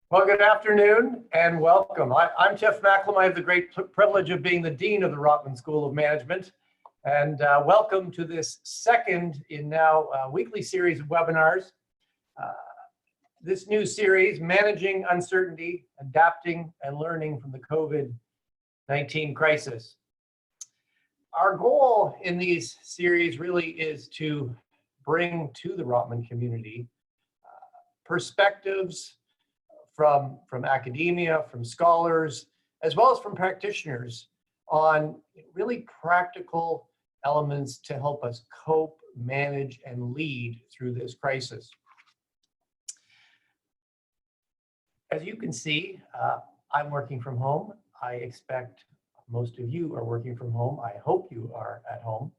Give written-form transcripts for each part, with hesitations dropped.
Well, good afternoon and welcome. I'm Tiff Macklem. I have the great privilege of being the Dean of the Rotman School of Management. And welcome to this second in now weekly series of webinars. This new series, Managing Uncertainty, Adapting and Learning from the COVID-19 Crisis. Our goal in these series really is to bring to the Rotman community perspectives from academia, from scholars, as well as from practitioners on really practical elements to help us cope, manage, and lead through this crisis. As you can see, I'm working from home. I expect most of you are working from home. I hope you are at home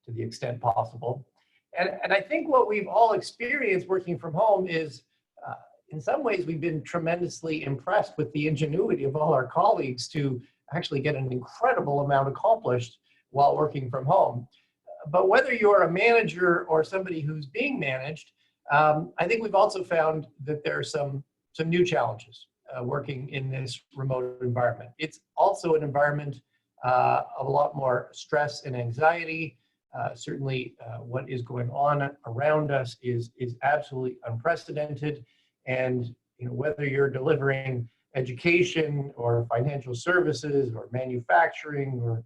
to the extent possible. And I think what we've all experienced working from home is in some ways, we've been tremendously impressed with the ingenuity of all our colleagues to actually get an incredible amount accomplished while working from home. But whether you're a manager or somebody who's being managed, I think we've also found that there are some new challenges working in this remote environment. It's also an environment of a lot more stress and anxiety. Certainly what is going on around us is absolutely unprecedented. And whether you're delivering education or financial services or manufacturing or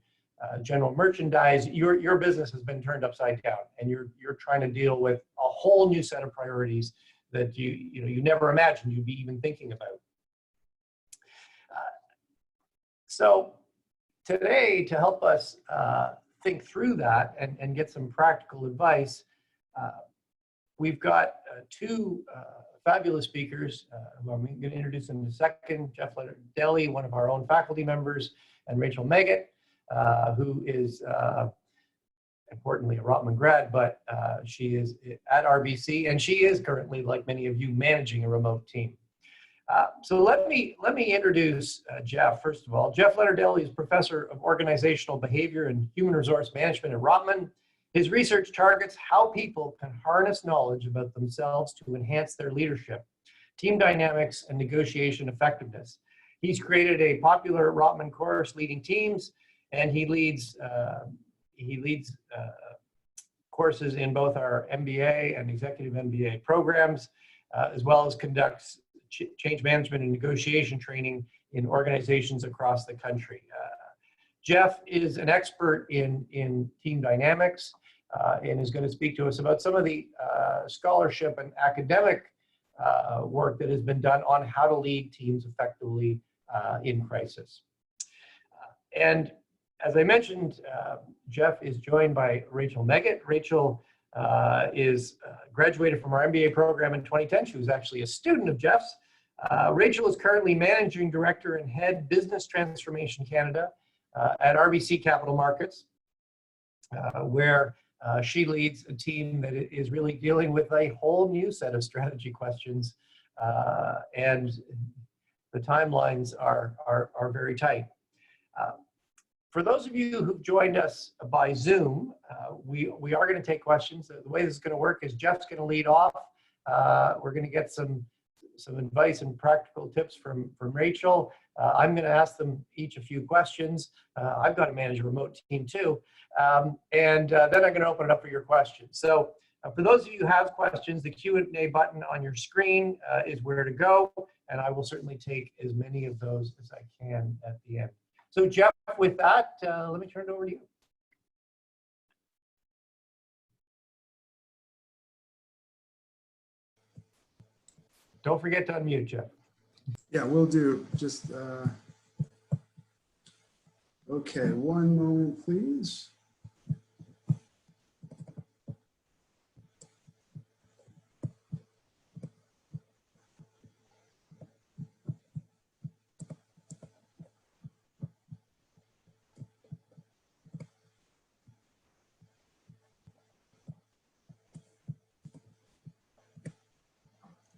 general merchandise, your business has been turned upside down, and you're trying to deal with a whole new set of priorities that you never imagined you'd be even thinking about. So today, to help us think through that and get some practical advice, we've got two fabulous speakers who I'm going to introduce in a second. Geoff Leonardelli, one of our own faculty members, and Rachel Meggitt, who is importantly a Rotman grad, but she is at RBC, and she is currently, like many of you, managing a remote team. So let me introduce Geoff, first of all. Geoff Leonardelli is Professor of Organizational Behavior and Human Resource Management at Rotman. His research targets how people can harness knowledge about themselves to enhance their leadership, team dynamics, and negotiation effectiveness. He's created a popular Rotman course, Leading Teams, and he leads courses in both our MBA and Executive MBA programs, as well as conducts change management and negotiation training in organizations across the country. Geoff is an expert in team dynamics and is going to speak to us about some of the scholarship and academic work that has been done on how to lead teams effectively in crisis. And as I mentioned, Geoff is joined by Rachel Meggitt. Rachel is graduated from our MBA program in 2010. She was actually a student of Geoff's. Rachel is currently Managing Director and Head Business Transformation Canada at RBC Capital Markets, where she leads a team that is really dealing with a whole new set of strategy questions, and the timelines are very tight. For those of you who've joined us by Zoom, we are going to take questions. The way this is going to work is Geoff's going to lead off. We're going to get some advice and practical tips from Rachel. I'm going to ask them each a few questions. I've got to manage a remote team too. And then I'm going to open it up for your questions. So for those of you who have questions, the Q&A button on your screen is where to go. And I will certainly take as many of those as I can at the end. So Geoff, with that, let me turn it over to you. Don't forget to unmute, Geoff. Yeah, we'll do. Just, okay, one moment, please.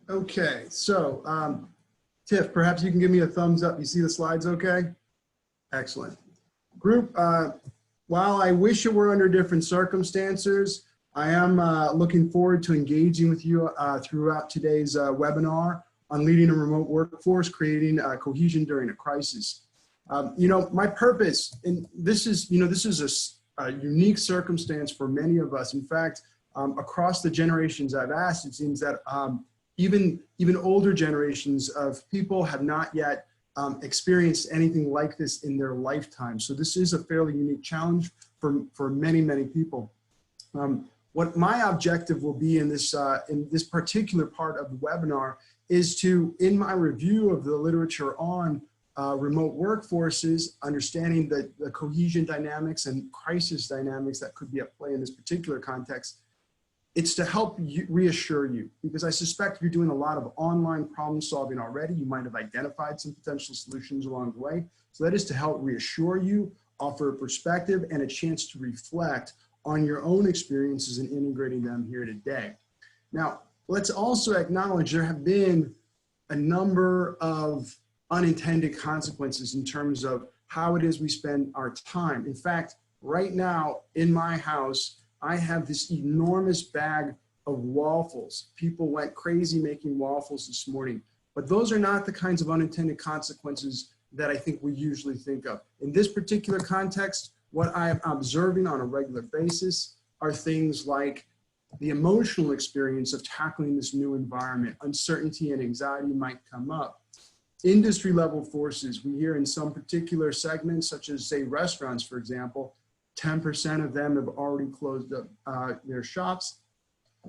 Okay, so Tiff, perhaps you can give me a thumbs up. You see the slides okay? Excellent. Group, while I wish it were under different circumstances, I am looking forward to engaging with you throughout today's webinar on leading a remote workforce, creating cohesion during a crisis. My purpose, and this is a unique circumstance for many of us. In fact, across the generations I've asked, it seems that even older generations of people have not yet experienced anything like this in their lifetime. So this is a fairly unique challenge for many, many people. What my objective will be in this particular part of the webinar is to, in my review of the literature on remote workforces, understanding the cohesion dynamics and crisis dynamics that could be at play in this particular context, it's to help reassure you, because I suspect you're doing a lot of online problem solving already. You might have identified some potential solutions along the way. So that is to help reassure you, offer a perspective and a chance to reflect on your own experiences and integrating them here today. Now, let's also acknowledge there have been a number of unintended consequences in terms of how it is we spend our time. In fact, right now in my house, I have this enormous bag of waffles. People went crazy making waffles this morning, but those are not the kinds of unintended consequences that I think we usually think of. In this particular context, what I am observing on a regular basis are things like the emotional experience of tackling this new environment. Uncertainty and anxiety might come up. Industry level forces, we hear in some particular segments, such as say restaurants, for example, 10% of them have already closed up their shops,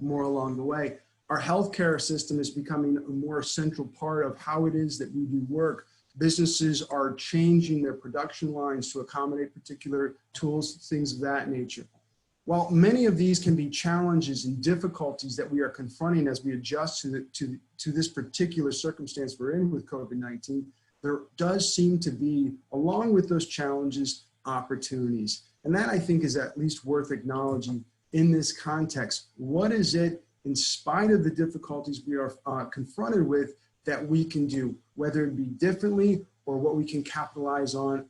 more along the way. Our healthcare system is becoming a more central part of how it is that we do work. Businesses are changing their production lines to accommodate particular tools, things of that nature. While many of these can be challenges and difficulties that we are confronting as we adjust to this particular circumstance we're in with COVID-19, there does seem to be, along with those challenges, opportunities. And that, I think, is at least worth acknowledging in this context. What is it, in spite of the difficulties we are confronted with, that we can do, whether it be differently or what we can capitalize on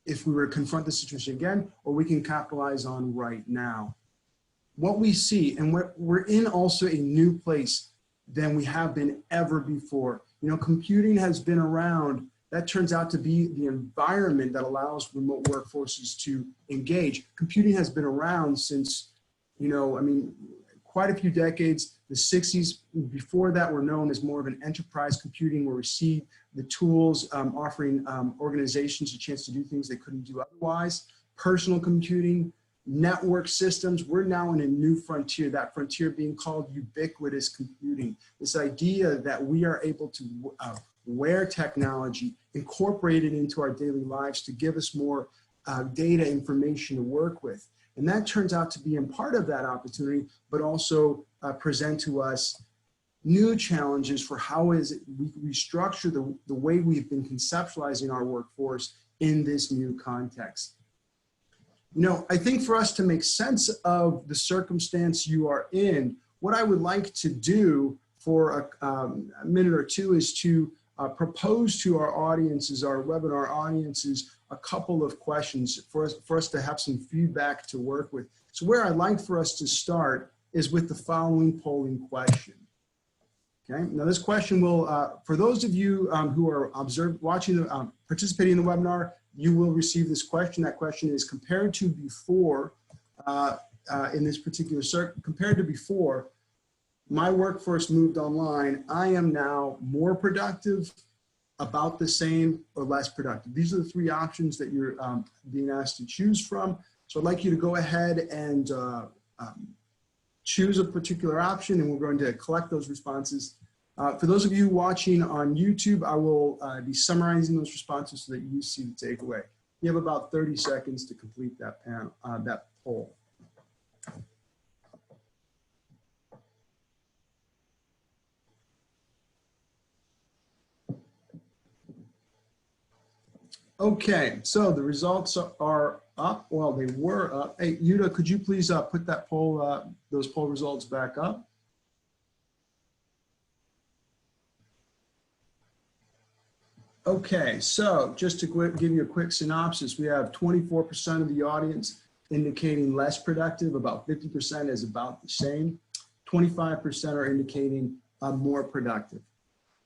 if we were to confront the situation again, or we can capitalize on right now. What we see, and we're in also a new place than we have been ever before. Computing has been around. That turns out to be the environment that allows remote workforces to engage. Computing has been around since, quite a few decades. The 60s, before that, were known as more of an enterprise computing, where we see the tools offering organizations a chance to do things they couldn't do otherwise. Personal computing, network systems, we're now in a new frontier, that frontier being called ubiquitous computing. This idea that we are able to wear technology, incorporate it into our daily lives to give us more data information to work with. And that turns out to be in part of that opportunity, but also present to us new challenges for how is it we restructure the way we've been conceptualizing our workforce in this new context. I think for us to make sense of the circumstance you are in, what I would like to do for a minute or two is to propose to our audiences, our webinar audiences, a couple of questions for us to have some feedback to work with. So where I'd like for us to start is with the following polling question. Okay, now this question will, for those of you who are participating in the webinar, you will receive this question. That question is, compared to before, in this particular circuit, compared to before, my workforce moved online, I am now more productive, about the same, or less productive. These are the three options that you're being asked to choose from. So I'd like you to go ahead and choose a particular option, and we're going to collect those responses. For those of you watching on YouTube, I will be summarizing those responses so that you see the takeaway. You have about 30 seconds to complete that panel, that poll. Okay, so the results are up. Well, they were up. Hey, Yuta, could you please put that poll, those poll results back up? Okay, so just to give you a quick synopsis, we have 24% of the audience indicating less productive, about 50% is about the same, 25% are indicating more productive.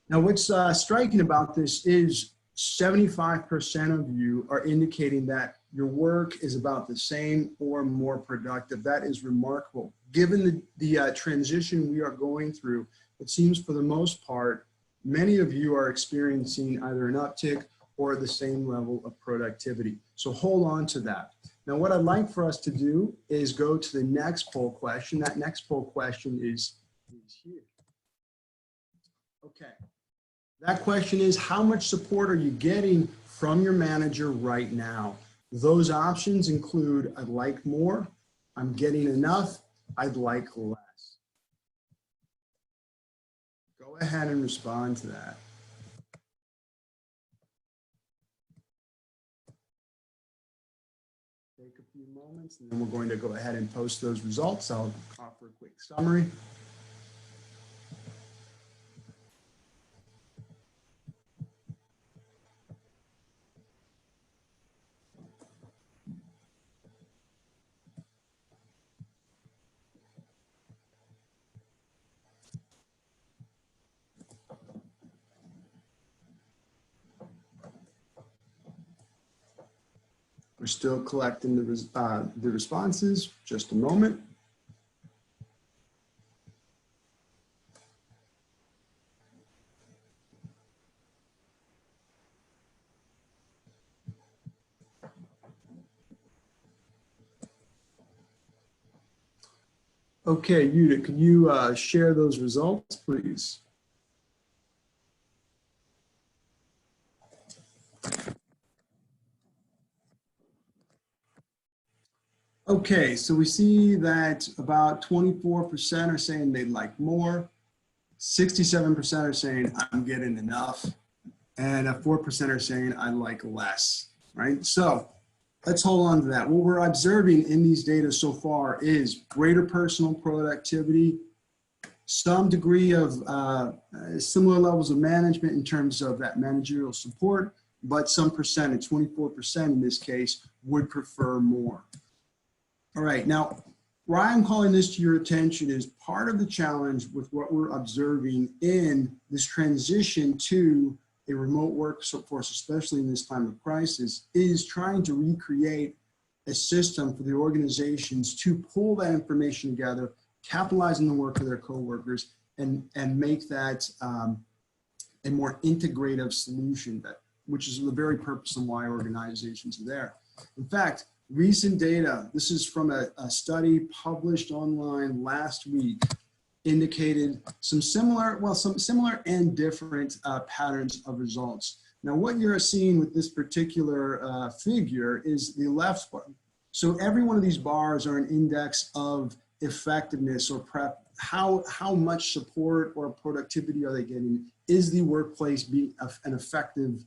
Now, what's striking about this is 75% of you are indicating that your work is about the same or more productive. That is remarkable. Given the transition we are going through, it seems for the most part, many of you are experiencing either an uptick or the same level of productivity. So hold on to that. Now, what I'd like for us to do is go to the next poll question. That next poll question is here. Okay. That question is, how much support are you getting from your manager right now? Those options include, I'd like more, I'm getting enough, I'd like less. Go ahead and respond to that. Take a few moments and then we're going to go ahead and post those results. I'll offer a quick summary. We're still collecting the responses. Just a moment. Okay, Yuta, can you share those results, please? Okay, so we see that about 24% are saying they'd like more, 67% are saying I'm getting enough, and 4% are saying I like less, right? So let's hold on to that. What we're observing in these data so far is greater personal productivity, some degree of similar levels of management in terms of that managerial support, but some percentage, 24% in this case, would prefer more. All right, now, why I'm calling this to your attention is part of the challenge with what we're observing in this transition to a remote workforce, especially in this time of crisis, is trying to recreate a system for the organizations to pull that information together, capitalize on the work of their coworkers, and make that a more integrative solution, which is the very purpose of why organizations are there. In fact, recent data, this is from a study published online last week, indicated some similar and different patterns of results. Now, what you're seeing with this particular figure is the left bar. So every one of these bars are an index of effectiveness or how much support or productivity are they getting? Is the workplace being an effective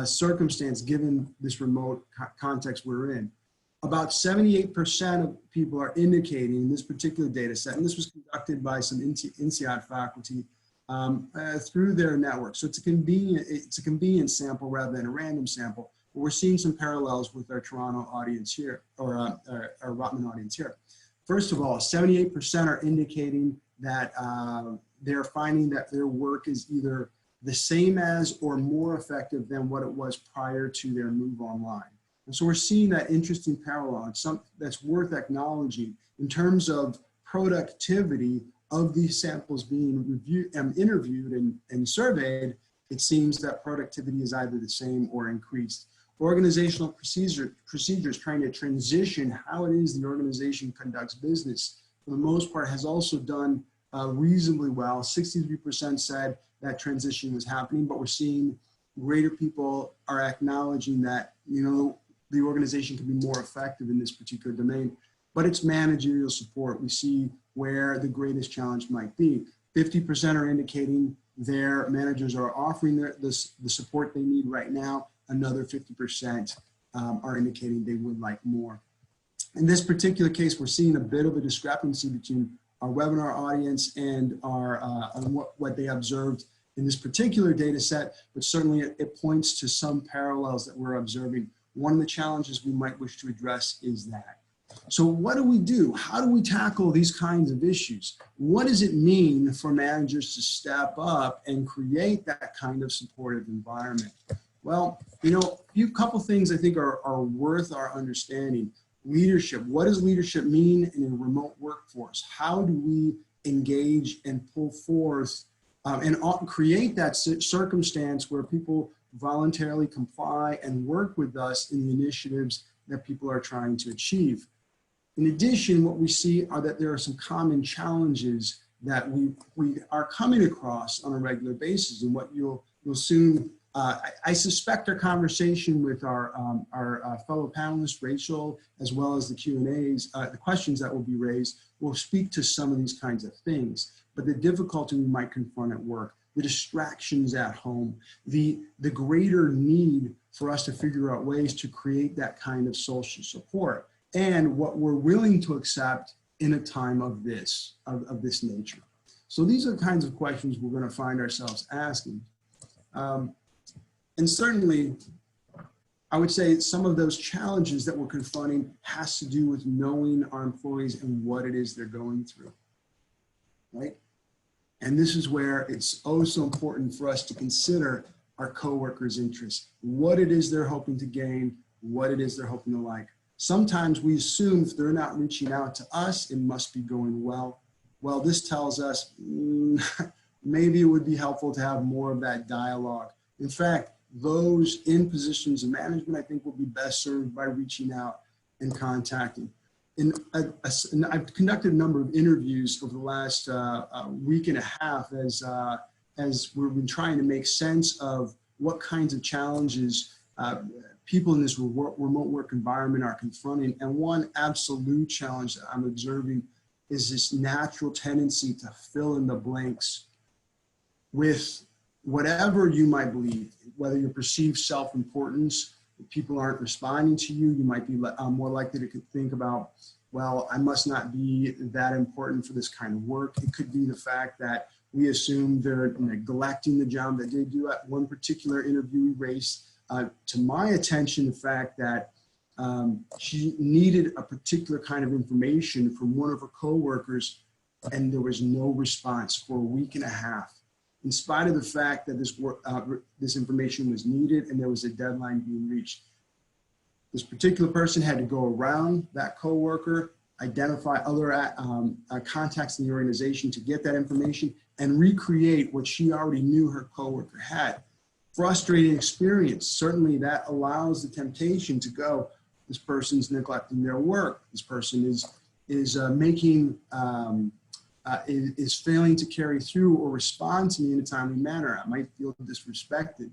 circumstance given this remote context we're in? About 78% of people are indicating in this particular data set, and this was conducted by some INSEAD faculty through their network. So it's a convenient sample rather than a random sample. But we're seeing some parallels with our Toronto audience here, or our Rotman audience here. First of all, 78% are indicating that they're finding that their work is either the same as or more effective than what it was prior to their move online. And so we're seeing that interesting parallel. It's something that's worth acknowledging in terms of productivity of these samples being reviewed and interviewed and surveyed. It seems that productivity is either the same or increased. Organizational procedures trying to transition how it is the organization conducts business, for the most part, has also done reasonably well. 63% said that transition was happening, but we're seeing greater people are acknowledging that, you know, the organization can be more effective in this particular domain, but it's managerial support. We see where the greatest challenge might be. 50% are indicating their managers are offering the support they need right now. Another 50% are indicating they would like more. In this particular case, we're seeing a bit of a discrepancy between our webinar audience and what they observed in this particular data set, but certainly it points to some parallels that we're observing. One of the challenges we might wish to address is that. So what do we do? How do we tackle these kinds of issues? What does it mean for managers to step up and create that kind of supportive environment? Well, a couple things I think are worth our understanding. Leadership. What does leadership mean in a remote workforce? How do we engage and pull forth and create that circumstance where people voluntarily comply and work with us in the initiatives that people are trying to achieve? In addition, what we see are that there are some common challenges that we are coming across on a regular basis, and what you'll soon, I suspect our conversation with our fellow panelists, Rachel, as well as the Q&As, the questions that will be raised, will speak to some of these kinds of things. But the difficulty we might confront at work, the distractions at home, the greater need for us to figure out ways to create that kind of social support, and what we're willing to accept in a time of this nature. So these are the kinds of questions we're going to find ourselves asking. And certainly, I would say some of those challenges that we're confronting has to do with knowing our employees and what it is they're going through, right? And this is where it's oh so important for us to consider our coworkers' interests, what it is they're hoping to gain, what it is they're hoping to like. Sometimes we assume if they're not reaching out to us, it must be going well. Well, this tells us maybe it would be helpful to have more of that dialogue. In fact, those in positions of management, I think, will be best served by reaching out and contacting. And I've conducted a number of interviews over the last week and a half as we've been trying to make sense of what kinds of challenges people in this remote work environment are confronting. And one absolute challenge that I'm observing is this natural tendency to fill in the blanks with whatever you might believe, whether your perceived self-importance, if people aren't responding to you, you might be more likely to think about, well, I must not be that important for this kind of work. It could be the fact that we assume they're neglecting the job that they do. At one particular interview, raised to my attention the fact that she needed a particular kind of information from one of her coworkers, and there was no response for a week and a half, in spite of the fact that this information was needed and there was a deadline being reached. This particular person had to go around that coworker, identify other contacts in the organization to get that information, and recreate what she already knew her coworker had. Frustrating experience. Certainly that allows the temptation to go, this person's neglecting their work. This person is failing to carry through or respond to me in a timely manner. I might feel disrespected.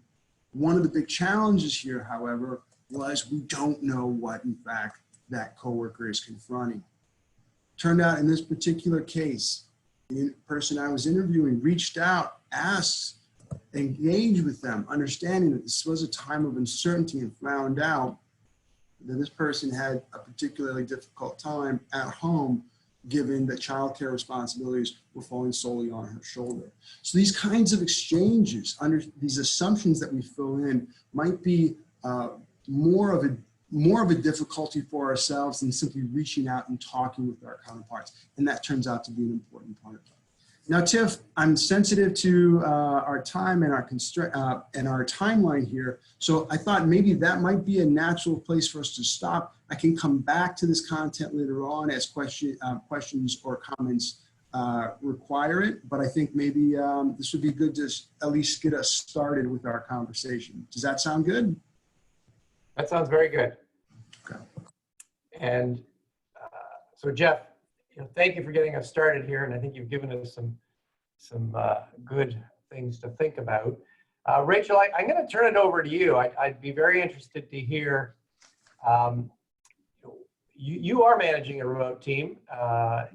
One of the big challenges here, however, was we don't know what, in fact, that coworker is confronting. Turned out in this particular case, the person I was interviewing reached out, asked, engaged with them, understanding that this was a time of uncertainty, and found out that this person had a particularly difficult time at home, given that childcare responsibilities were falling solely on her shoulder. So these kinds of exchanges, under these assumptions that we fill in, might be more of a difficulty for ourselves than simply reaching out and talking with our counterparts. And that turns out to be an important part of it. Now, Tiff, I'm sensitive to our time and our timeline here. So I thought maybe that might be a natural place for us to stop. I can come back to this content later on as questions or comments require it. But I think maybe this would be good to at least get us started with our conversation. Does that sound good? That sounds very good. Okay. And so, Geoff, thank you for getting us started here, and I think you've given us some good things to think about. Rachel, I'm going to turn it over to you. I'd be very interested to hear. You are managing a remote team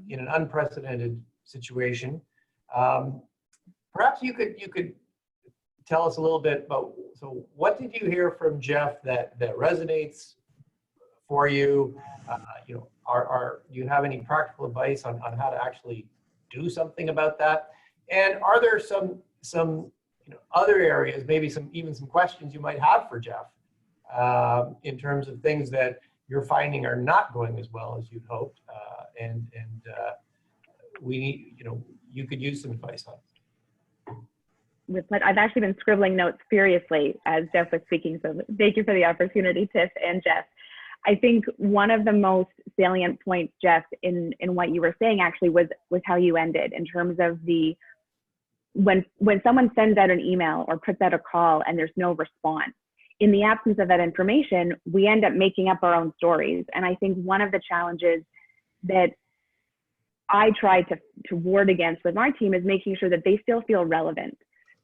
in an unprecedented situation. Perhaps you could tell us a little bit about. So, what did you hear from Geoff that resonates for you? Do you have any practical advice on how to actually do something about that? And are there some other areas, maybe even some questions you might have for Geoff in terms of things that you're finding are not going as well as you'd hoped, and we need, you could use some advice on it. I've actually been scribbling notes furiously as Geoff was speaking, so thank you for the opportunity, Tiff and Geoff. I think one of the most salient points, Geoff, in what you were saying actually was how you ended, in terms of when someone sends out an email or puts out a call and there's no response. In the absence of that information, we end up making up our own stories. And I think one of the challenges that I try to ward against with my team is making sure that they still feel relevant.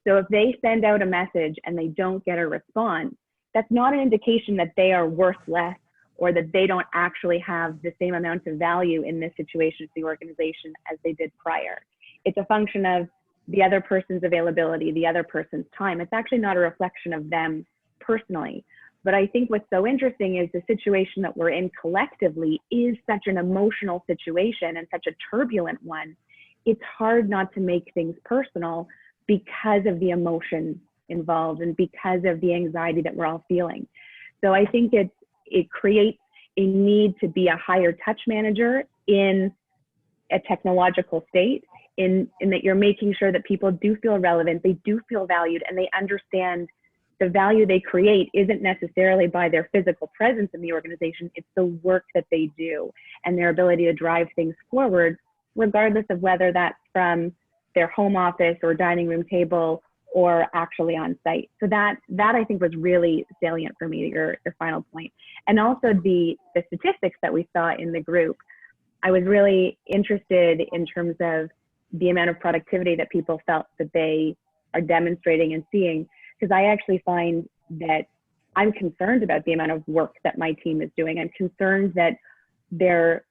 So if they send out a message and they don't get a response, that's not an indication that they are worth less or that they don't actually have the same amount of value in this situation to the organization as they did prior. It's a function of the other person's availability, the other person's time. It's actually not a reflection of them personally. But I think what's so interesting is the situation that we're in collectively is such an emotional situation and such a turbulent one. It's hard not to make things personal because of the emotions involved and because of the anxiety that we're all feeling. So I think it creates a need to be a higher touch manager in a technological state, in that you're making sure that people do feel relevant, they do feel valued, and they understand the value they create isn't necessarily by their physical presence in the organization, it's the work that they do and their ability to drive things forward, regardless of whether that's from their home office or dining room table or actually on site. So that I think was really salient for me, your final point. And also the statistics that we saw in the group. I was really interested in terms of the amount of productivity that people felt that they are demonstrating and seeing, because I actually find that I'm concerned about the amount of work that my team is doing. I'm concerned that they're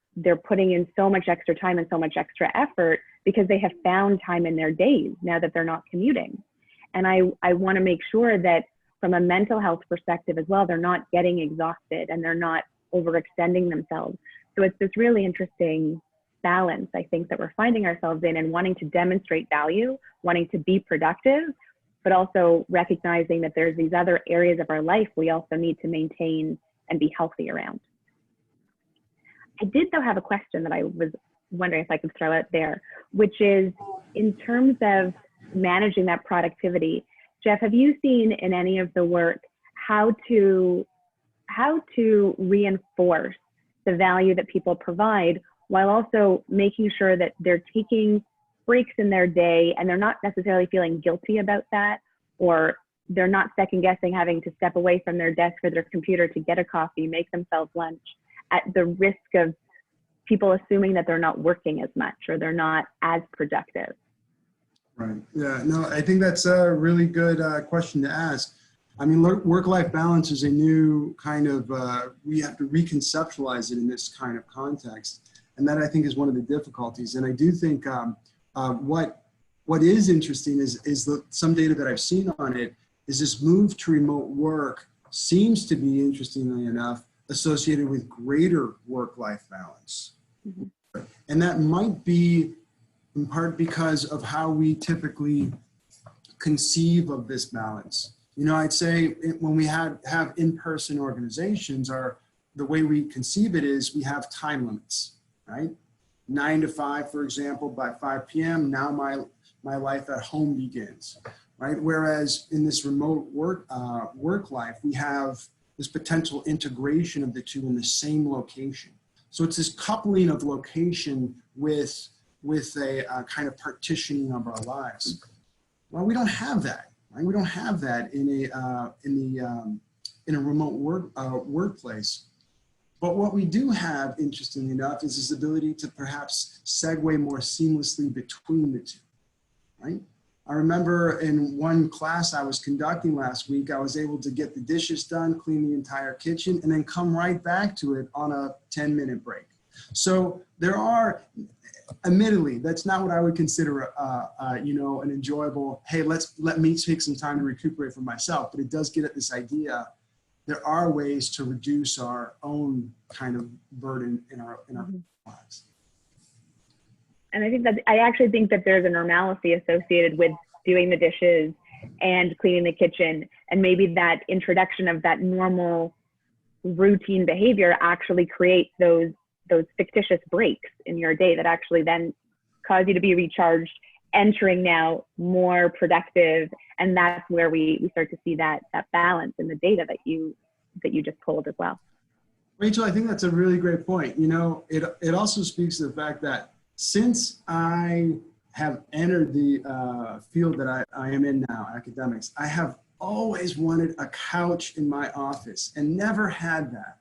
putting in so much extra time and so much extra effort because they have found time in their days now that they're not commuting. And I want to make sure that from a mental health perspective as well, they're not getting exhausted and they're not overextending themselves. So it's this really interesting balance, I think, that we're finding ourselves in, and wanting to demonstrate value, wanting to be productive, but also recognizing that there's these other areas of our life we also need to maintain and be healthy around. I did, though, have a question that I was wondering if I could throw out there, which is in terms of managing that productivity. Geoff, have you seen in any of the work how to reinforce the value that people provide while also making sure that they're taking breaks in their day and they're not necessarily feeling guilty about that, or they're not second guessing having to step away from their desk or their computer to get a coffee, make themselves lunch, at the risk of people assuming that they're not working as much or they're not as productive? Right. Yeah. No, I think that's a really good question to ask. I mean, work-life balance is a new kind of, we have to reconceptualize it in this kind of context. And that, I think, is one of the difficulties. And I do think what is interesting is some data that I've seen on it is this move to remote work seems to be, interestingly enough, associated with greater work-life balance. Mm-hmm. And that might be in part because of how we typically conceive of this balance. You know, I'd say when we have in-person organizations, the way we conceive it is we have time limits, right? 9 to 5, for example, by 5 p.m., now my life at home begins, right? Whereas in this remote work life, we have this potential integration of the two in the same location. So it's this coupling of location with a kind of partitioning of our lives. Well, we don't have that, right? We don't have that in a remote workplace. But what we do have, interestingly enough, is this ability to perhaps segue more seamlessly between the two, right? I remember in one class I was conducting last week, I was able to get the dishes done, clean the entire kitchen, and then come right back to it on a 10-minute break. So there are, admittedly, that's not what I would consider, an enjoyable, hey, let me take some time to recuperate for myself. But it does get at this idea. There are ways to reduce our own kind of burden in our lives. And I actually think that there's a normalcy associated with doing the dishes and cleaning the kitchen, and maybe that introduction of that normal routine behavior actually creates those fictitious breaks in your day that actually then cause you to be recharged, entering now more productive. And that's where we start to see that balance in the data that you just pulled as well. Rachel, I think that's a really great point. You know, it also speaks to the fact that since I have entered the field that I am in now, academics, I have always wanted a couch in my office and never had that.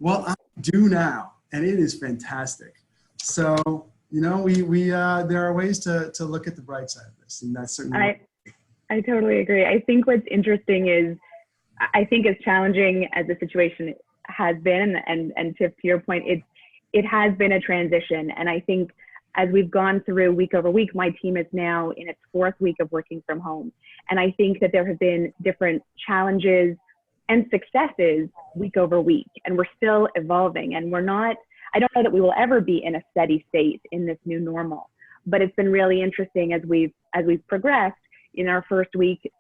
Well, I do now, and it is fantastic. So, you know, there are ways to look at the bright side of this, and that's certainly. I totally agree. I think what's interesting is, I think as challenging as the situation has been, and Tiff, to your point, it has been a transition. And I think as we've gone through week over week, my team is now in its 4th week of working from home. And I think that there have been different challenges and successes week over week, and we're still evolving. And I don't know that we will ever be in a steady state in this new normal, but it's been really interesting as we've progressed. In our 1st week,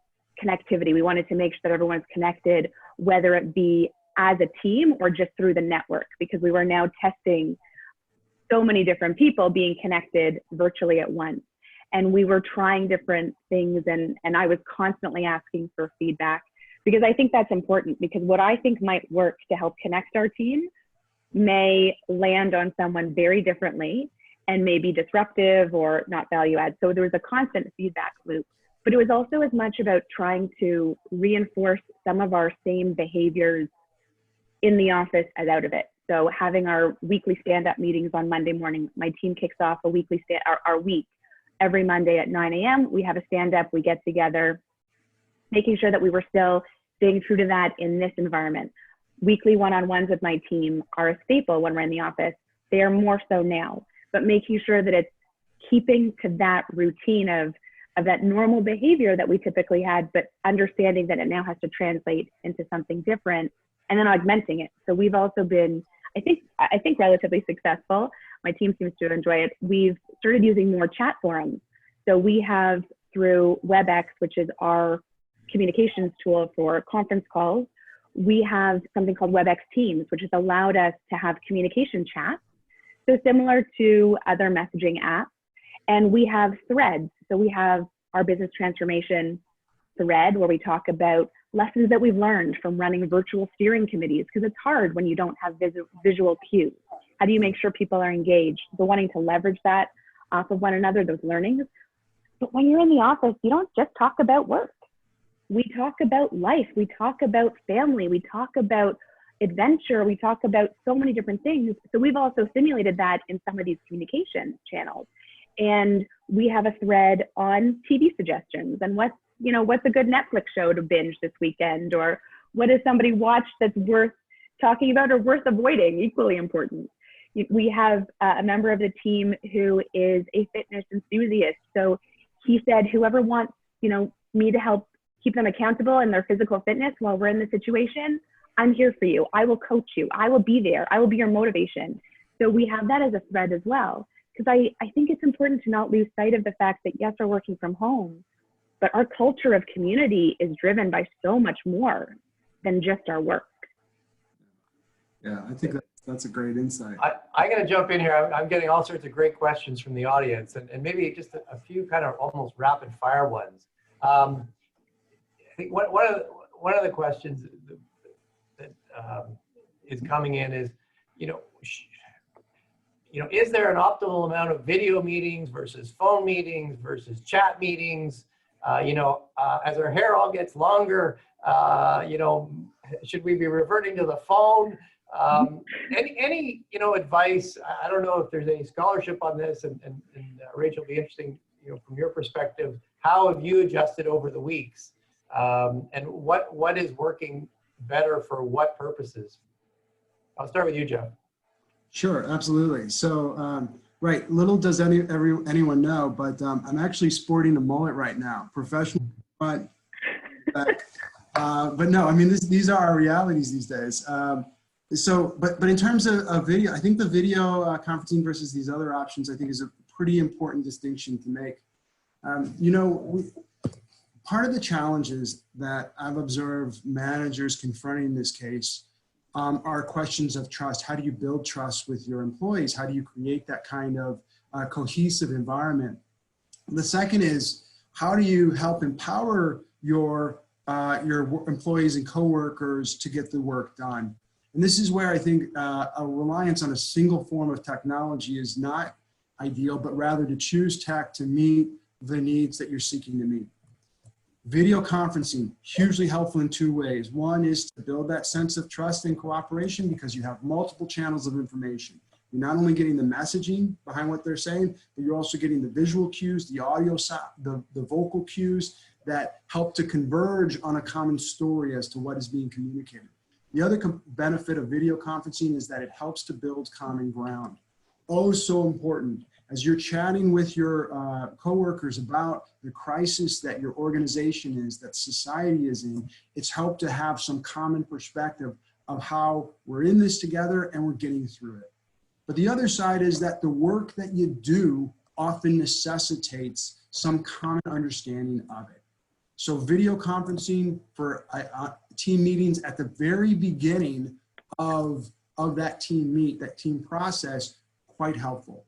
connectivity, we wanted to make sure that everyone's connected, whether it be as a team or just through the network, because we were now testing so many different people being connected virtually at once. And we were trying different things, and I was constantly asking for feedback, because I think that's important, because what I think might work to help connect our team may land on someone very differently and may be disruptive or not value add. So there was a constant feedback loop, but it was also as much about trying to reinforce some of our same behaviors in the office as out of it. So having our weekly stand-up meetings on Monday morning, my team kicks off a weekly our week every Monday at 9 a.m. We have a stand-up, we get together, making sure that we were still staying true to that in this environment. Weekly one-on-ones with my team are a staple when we're in the office. They are more so now, but making sure that it's keeping to that routine of that normal behavior that we typically had, but understanding that it now has to translate into something different, and then augmenting it. So we've also been, I think relatively successful. My team seems to enjoy it. We've started using more chat forums. So we have, through WebEx, which is our communications tool for conference calls, we have something called WebEx Teams, which has allowed us to have communication chats. So similar to other messaging apps. And we have threads. So we have our business transformation thread where we talk about lessons that we've learned from running virtual steering committees, because it's hard when you don't have visual cues. How do you make sure people are engaged? So wanting to leverage that off of one another, those learnings. But when you're in the office, you don't just talk about work. We talk about life. We talk about family. We talk about adventure. We talk about so many different things. So we've also simulated that in some of these communication channels. And we have a thread on TV suggestions and what's a good Netflix show to binge this weekend, or what has somebody watched that's worth talking about or worth avoiding, equally important. We have a member of the team who is a fitness enthusiast. So he said, whoever wants, me to help keep them accountable in their physical fitness while we're in the situation, I'm here for you. I will coach you. I will be there. I will be your motivation. So we have that as a thread as well. Because I think it's important to not lose sight of the fact that, yes, we're working from home, but our culture of community is driven by so much more than just our work. Yeah, I think that's a great insight. I got to jump in here. I'm getting all sorts of great questions from the audience, and maybe just a few kind of almost rapid fire ones. I think one of the questions that is coming in is, is there an optimal amount of video meetings versus phone meetings versus chat meetings? As our hair all gets longer, should we be reverting to the phone? Any advice? I don't know if there's any scholarship on this, and Rachel, it'll be interesting, from your perspective, how have you adjusted over the weeks, and what is working better for what purposes? I'll start with you, Geoff. Sure, absolutely. So, right, little does anyone know, but I'm actually sporting a mullet right now, professional, but no, I mean, these are our realities these days. But in terms of video, I think the video conferencing versus these other options, I think is a pretty important distinction to make. Part of the challenges that I've observed managers confronting this case are questions of trust. How do you build trust with your employees? How do you create that kind of cohesive environment? The second is, how do you help empower your employees and coworkers to get the work done? And this is where I think a reliance on a single form of technology is not ideal, but rather to choose tech to meet the needs that you're seeking to meet. Video conferencing, hugely helpful in two ways. One is to build that sense of trust and cooperation because you have multiple channels of information. You're not only getting the messaging behind what they're saying, but you're also getting the visual cues, the audio, the vocal cues that help to converge on a common story as to what is being communicated. The other benefit of video conferencing is that it helps to build common ground. Oh, so important. As you're chatting with your coworkers about the crisis that your organization is, that society is in, it's helped to have some common perspective of how we're in this together and we're getting through it. But the other side is that the work that you do often necessitates some common understanding of it. So video conferencing for team meetings at the very beginning of that team process, quite helpful.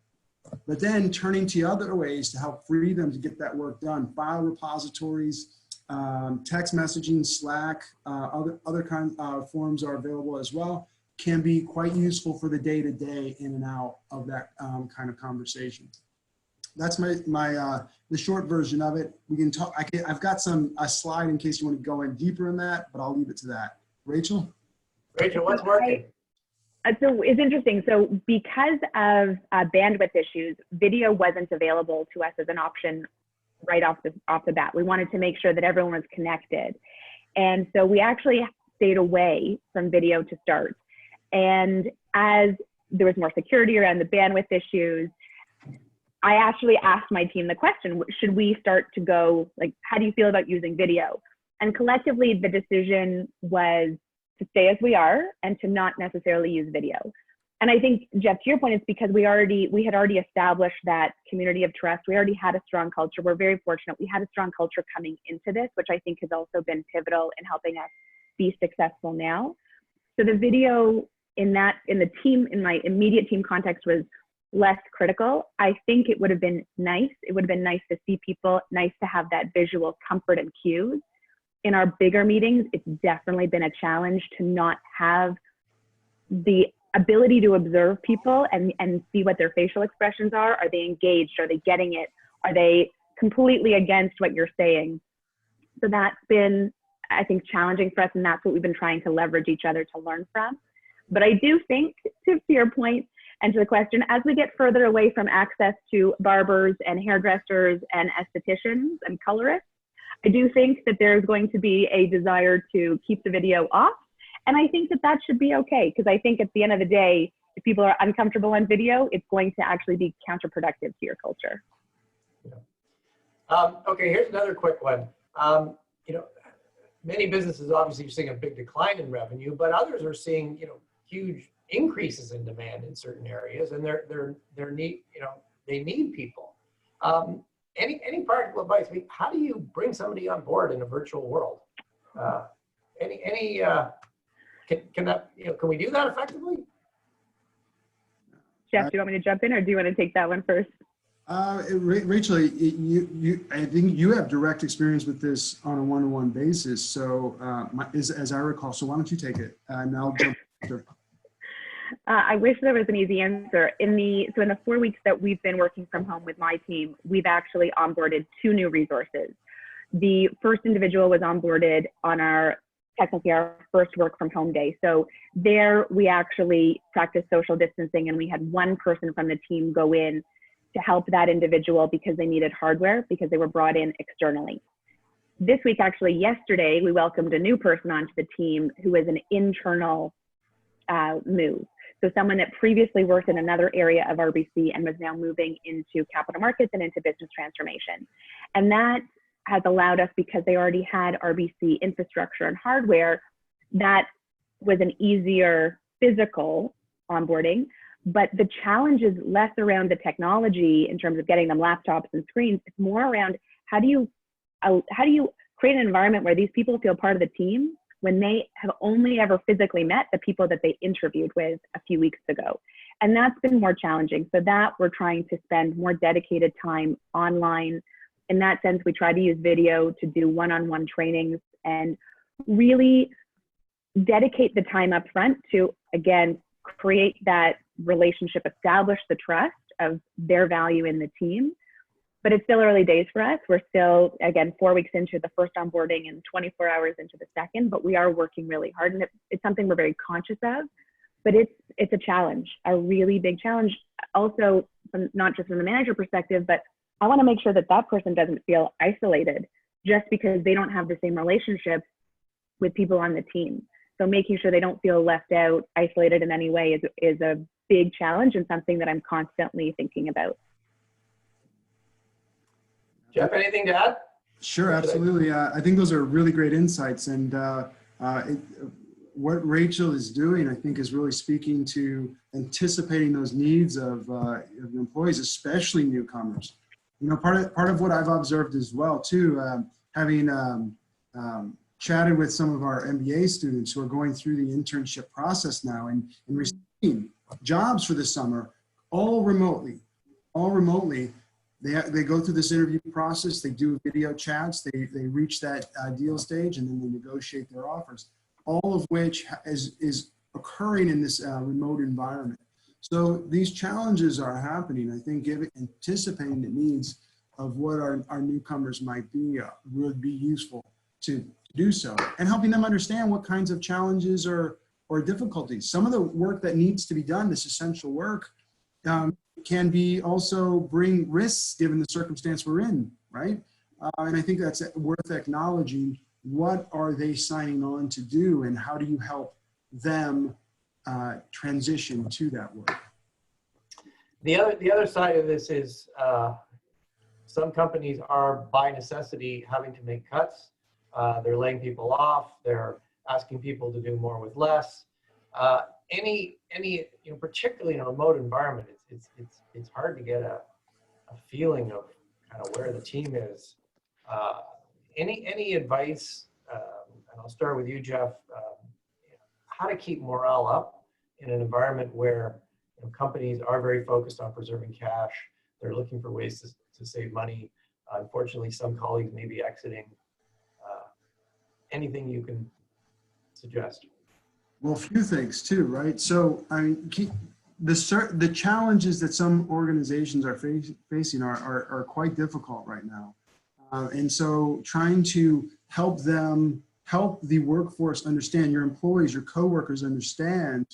But then turning to other ways to help free them to get that work done, file repositories, text messaging, Slack, other kind of forms are available as well, can be quite useful for the day-to-day in and out of that kind of conversation. That's the short version of it. We can talk. I've got a slide in case you want to go in deeper in that, but I'll leave it to that. Rachel? Rachel, what's working? So it's interesting. So because of bandwidth issues, video wasn't available to us as an option right off the bat. We wanted to make sure that everyone was connected. And so we actually stayed away from video to start. And as there was more security around the bandwidth issues, I actually asked my team the question, should we start to go, like, how do you feel about using video? And collectively, the decision was to stay as we are and to not necessarily use video. And I think, Geoff, to your point, it's because we had already established that community of trust. We already had a strong culture. We're very fortunate. We had a strong culture coming into this, which I think has also been pivotal in helping us be successful now. So the video in my immediate team context was less critical. I think it would have been nice. It would have been nice to see people, nice to have that visual comfort and cues. In our bigger meetings, it's definitely been a challenge to not have the ability to observe people and see what their facial expressions are. Are they engaged? Are they getting it? Are they completely against what you're saying? So that's been, I think, challenging for us, and that's what we've been trying to leverage each other to learn from. But I do think, to your point and to the question, as we get further away from access to barbers and hairdressers and estheticians and colorists, I do think that there's going to be a desire to keep the video off. And I think that should be okay, because I think at the end of the day, if people are uncomfortable on video, it's going to actually be counterproductive to your culture. Yeah. Okay, here's another quick one. Many businesses obviously are seeing a big decline in revenue, but others are seeing, huge increases in demand in certain areas, and they need people. Any practical advice? I mean, how do you bring somebody on board in a virtual world? Can we do that effectively? Geoff, do you want me to jump in, or do you want to take that one first? Rachel, I think you have direct experience with this on a one-to-one basis. So as I recall, so why don't you take it and I'll jump after. I wish there was an easy answer. In the 4 weeks that we've been working from home with my team, we've actually onboarded 2 new resources. The first individual was onboarded on our first work from home day. So there we actually practiced social distancing, and we had one person from the team go in to help that individual because they needed hardware, because they were brought in externally. This week, actually yesterday, we welcomed a new person onto the team who is an internal move. So someone that previously worked in another area of RBC and was now moving into capital markets and into business transformation. And that has allowed us, because they already had RBC infrastructure and hardware, that was an easier physical onboarding. But the challenge is less around the technology in terms of getting them laptops and screens. It's more around how do you create an environment where these people feel part of the team, when they have only ever physically met the people that they interviewed with a few weeks ago. And that's been more challenging. So that we're trying to spend more dedicated time online. In that sense, we try to use video to do one-on-one trainings and really dedicate the time up front to, again, create that relationship, establish the trust of their value in the team. But it's still early days for us. We're still, again, 4 weeks into the first onboarding and 24 hours into the second, but we are working really hard, and it's something we're very conscious of. But it's a challenge, a really big challenge. Also, not just from the manager perspective, but I want to make sure that that person doesn't feel isolated just because they don't have the same relationship with people on the team. So making sure they don't feel left out, isolated in any way is a big challenge and something that I'm constantly thinking about. Geoff, anything to add? Sure, absolutely. I think those are really great insights. And what Rachel is doing, I think, is really speaking to anticipating those needs of employees, especially newcomers. You know, part of what I've observed as well, too, having chatted with some of our MBA students who are going through the internship process now and receiving jobs for the summer, all remotely. They go through this interview process, they do video chats, they reach that deal stage, and then they negotiate their offers, all of which is occurring in this remote environment. So these challenges are happening. I think anticipating the needs of what our newcomers might be would be useful to do so, and helping them understand what kinds of challenges or difficulties. Some of the work that needs to be done, this essential work, can be also bring risks given the circumstance we're in, right? And I think that's worth acknowledging. What are they signing on to do, and how do you help them transition to that work? The other side of this is some companies are by necessity having to make cuts. They're laying people off. They're asking people to do more with less. Any particularly in a remote environment, it's hard to get a feeling of kind of where the team is. Any advice? And I'll start with you, Geoff. How to keep morale up in an environment where companies are very focused on preserving cash. They're looking for ways to save money. Unfortunately, some colleagues may be exiting. Anything you can suggest? Well, a few things too, right? So, I mean, the challenges that some organizations are facing are quite difficult right now. And so trying to help the workforce understand, your employees, your coworkers understand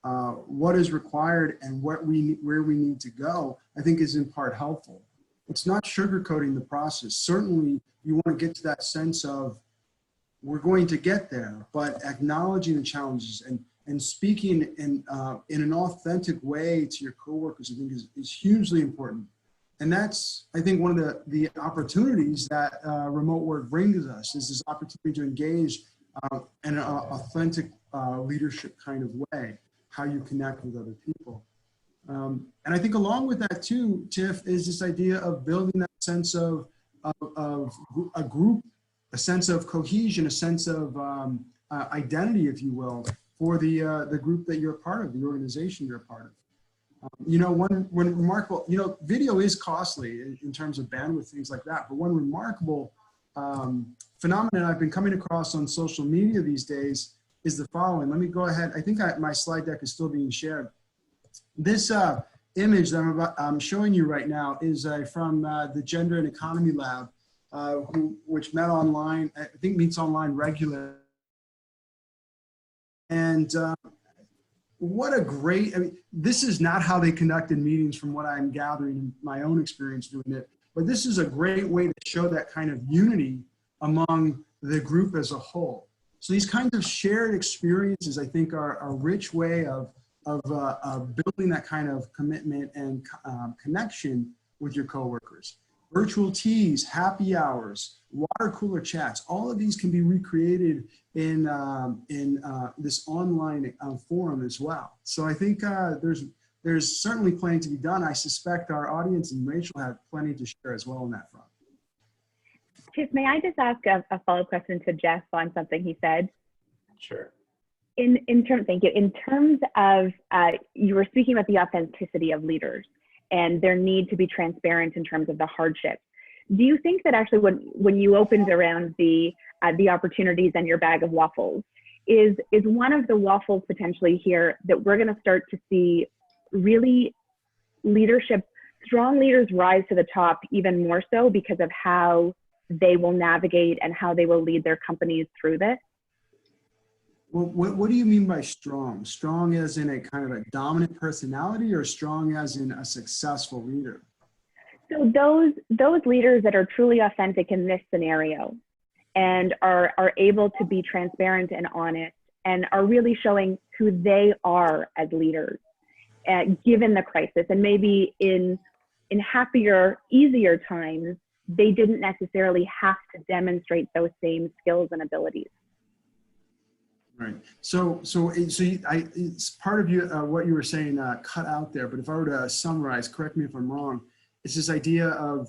what is required and where we need to go, I think is in part helpful. It's not sugarcoating the process. Certainly you want to get to that sense of we're going to get there, but acknowledging the challenges and speaking in an authentic way to your coworkers, I think is hugely important. And that's, I think, one of the opportunities that remote work brings us, is this opportunity to engage in an authentic leadership kind of way, how you connect with other people. And I think along with that too, Tiff, is this idea of building that sense of a group, a sense of cohesion, a sense of identity, if you will, for the group that you're a part of, the organization you're a part of. One remarkable, video is costly in terms of bandwidth, things like that. But one remarkable phenomenon I've been coming across on social media these days is the following. Let me go ahead. I think my slide deck is still being shared. This image that I'm showing you right now is from the Gender and Economy Lab, which met online, I think meets online regularly. And what a great, this is not how they conducted meetings from what I'm gathering in my own experience doing it, but this is a great way to show that kind of unity among the group as a whole. So these kinds of shared experiences, I think, are a rich way of building that kind of commitment and connection with your coworkers. Virtual teas, happy hours, water cooler chats, all of these can be recreated in this online forum as well. So I think there's certainly plenty to be done. I suspect our audience and Rachel have plenty to share as well on that front. Tiff, may I just ask a follow-up question to Geoff on something he said? Sure. Thank you. In terms of, you were speaking about the authenticity of leaders and their need to be transparent in terms of the hardships. Do you think that actually when you opened around the opportunities and your bag of waffles, is one of the waffles potentially here that we're going to start to see really leadership, strong leaders rise to the top even more so because of how they will navigate and how they will lead their companies through this? Well, what do you mean by strong? Strong as in a kind of a dominant personality, or strong as in a successful leader? So those leaders that are truly authentic in this scenario and are able to be transparent and honest and are really showing who they are as leaders, given the crisis, and maybe in happier, easier times, they didn't necessarily have to demonstrate those same skills and abilities. Right. So it's part of you, what you were saying cut out there, but if I were to summarize, correct me if I'm wrong, it's this idea of,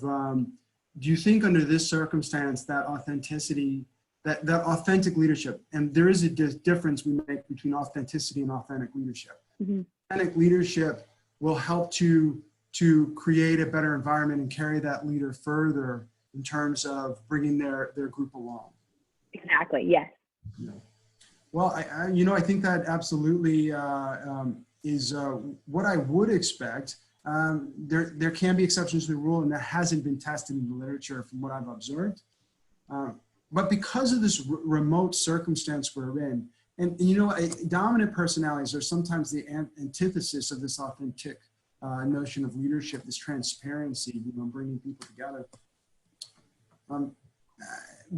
do you think under this circumstance that authenticity, that authentic leadership, and there is a difference we make between authenticity and authentic leadership. Mm-hmm. Authentic leadership will help to create a better environment and carry that leader further in terms of bringing their group along. Exactly, yes. Yeah. Well, I think that absolutely is what I would expect. There can be exceptions to the rule, and that hasn't been tested in the literature from what I've observed. But because of this remote circumstance we're in, and dominant personalities are sometimes the antithesis of this authentic notion of leadership, this transparency, bringing people together.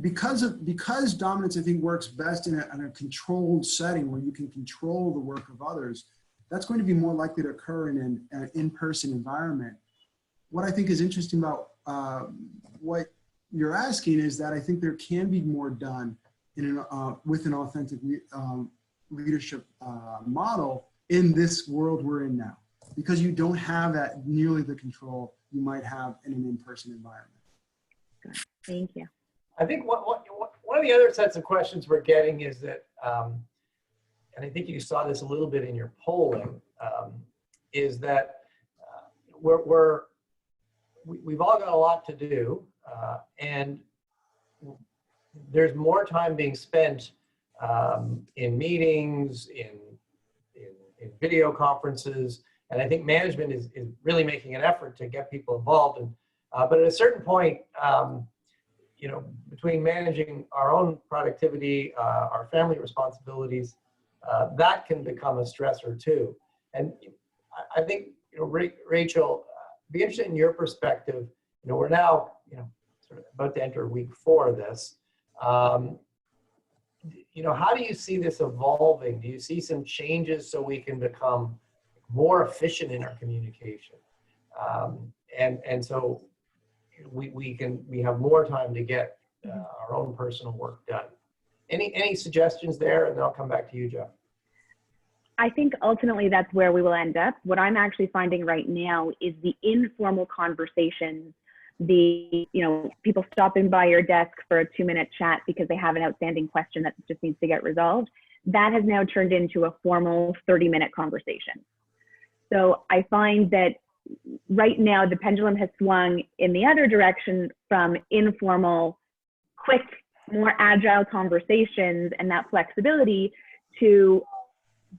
Because dominance, I think, works best in a controlled setting where you can control the work of others, that's going to be more likely to occur in an in-person environment. What I think is interesting about what you're asking is that I think there can be more done with an authentic leadership model in this world we're in now, because you don't have that nearly the control you might have in an in-person environment. Thank you. I think one of the other sets of questions we're getting is that, and I think you saw this a little bit in your polling, is that we've all got a lot to do, and there's more time being spent in meetings, in video conferences, and I think management is really making an effort to get people involved. And but at a certain point, between managing our own productivity, our family responsibilities, that can become a stressor too. And I think, Rachel, be interested in your perspective. We're now, sort of about to enter week 4 of this. How do you see this evolving? Do you see some changes so we can become more efficient in our communication? And so we have more time to get our own personal work done. Any suggestions there? And then I'll come back to you, Geoff. I think ultimately that's where we will end up. What I'm actually finding right now is the informal conversations, people stopping by your desk for a 2-minute chat because they have an outstanding question that just needs to get resolved. That has now turned into a formal 30-minute conversation. So I find that right now the pendulum has swung in the other direction from informal, quick, more agile conversations and that flexibility to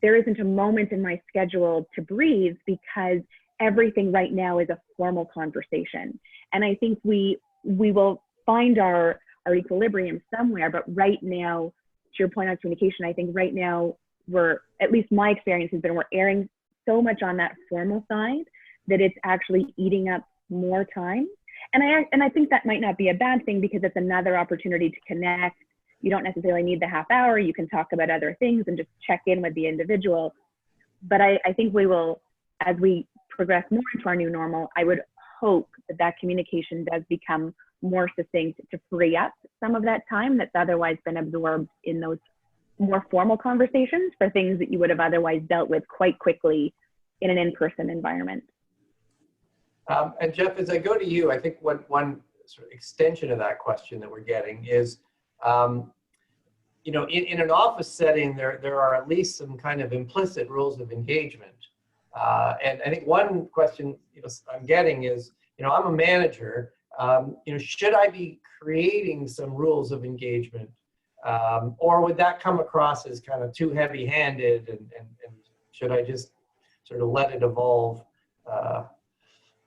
there isn't a moment in my schedule to breathe because everything right now is a formal conversation. And I think we will find our equilibrium somewhere, but right now, to your point on communication, I think right now at least my experience has been, we're erring so much on that formal side that it's actually eating up more time. And I think that might not be a bad thing because it's another opportunity to connect. You don't necessarily need the half hour. You can talk about other things and just check in with the individual. But I think we will, as we progress more into our new normal, I would hope that communication does become more succinct to free up some of that time that's otherwise been absorbed in those more formal conversations for things that you would have otherwise dealt with quite quickly in an in-person environment. And Geoff, as I go to you, I think one sort of extension of that question that we're getting is, you know, in an office setting, there are at least some kind of implicit rules of engagement. And I think one question, you know, I'm getting is, you know, I'm a manager. You know, should I be creating some rules of engagement, or would that come across as kind of too heavy-handed? And should I just sort of let it evolve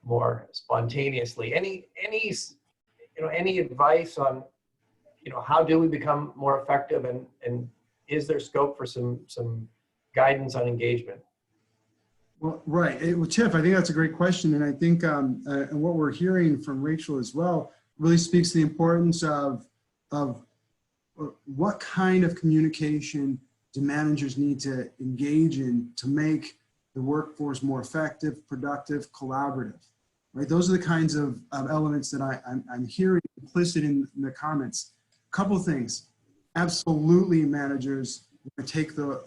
more spontaneously? Any you know, any advice on, you know, how do we become more effective, and is there scope for some guidance on engagement? Well, right. Well, Tiff, I think that's a great question. And I think and what we're hearing from Rachel as well really speaks to the importance of what kind of communication do managers need to engage in to make the workforce more effective, productive, collaborative, right? Those are the kinds of elements that I'm hearing implicit in the comments. A couple of things. Absolutely, managers take the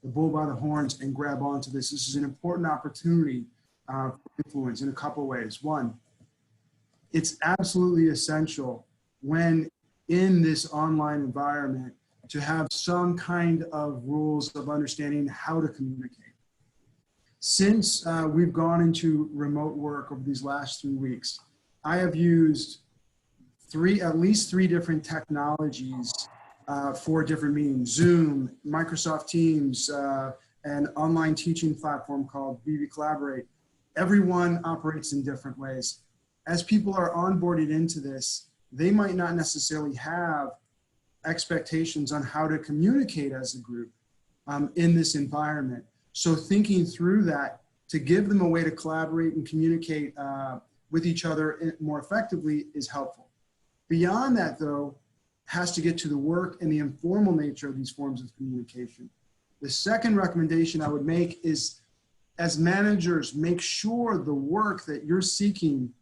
bull by the horns and grab onto this. This is an important opportunity for influence in a couple of ways. One, it's absolutely essential when in this online environment to have some kind of rules of understanding how to communicate. Since we've gone into remote work over these last 3 weeks, I have used at least three different technologies for different meetings: Zoom, Microsoft Teams, an online teaching platform called VV Collaborate. Everyone operates in different ways. As people are onboarded into this, they might not necessarily have expectations on how to communicate as a group in this environment. So thinking through that to give them a way to collaborate and communicate with each other more effectively is helpful. Beyond that, though, has to get to the work and the informal nature of these forms of communication. The second recommendation I would make is, as managers, make sure the work that you're seeking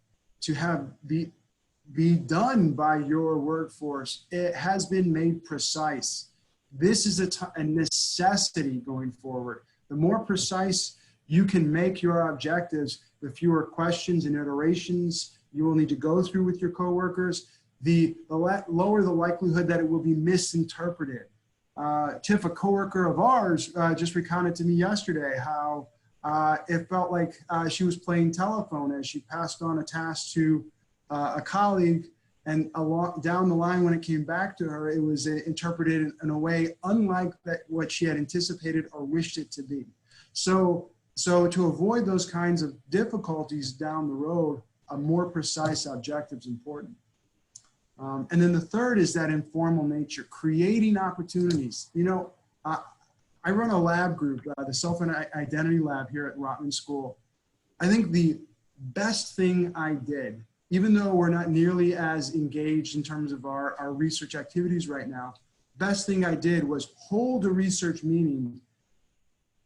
to have be done by your workforce, it has been made precise. This is a necessity going forward. The more precise you can make your objectives, the fewer questions and iterations you will need to go through with your coworkers, the lower the likelihood that it will be misinterpreted. Tiff, a coworker of ours, just recounted to me yesterday how it felt like she was playing telephone as she passed on a task to a colleague, and down the line when it came back to her, it was interpreted in a way unlike what she had anticipated or wished it to be. So to avoid those kinds of difficulties down the road, a more precise objective is important. And then the third is that informal nature, creating opportunities. You know, I run a lab group, the Self-Identity Lab here at Rotman School. I think the best thing I did, even though we're not nearly as engaged in terms of our research activities right now, best thing I did was hold a research meeting